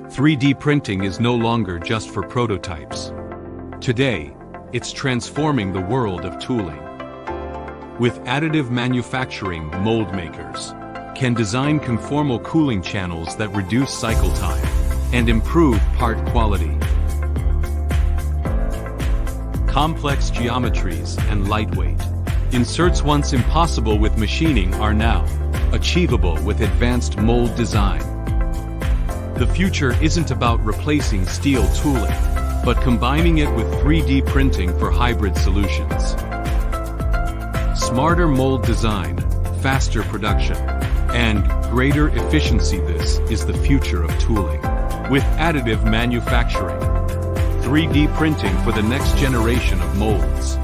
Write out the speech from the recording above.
3D printing is no longer just for prototypes. Today, it's transforming the world of tooling. With additive manufacturing, mold makers can design conformal cooling channels that reduce cycle time and improve part quality. Complex geometries and lightweight inserts once impossible with machining are now achievable with advanced mold design. The future isn't about replacing steel tooling, but combining it with 3D printing for hybrid solutions. Smarter mold design, faster production, and greater efficiency. This is the future of tooling. With additive manufacturing, 3D printing for the next generation of molds.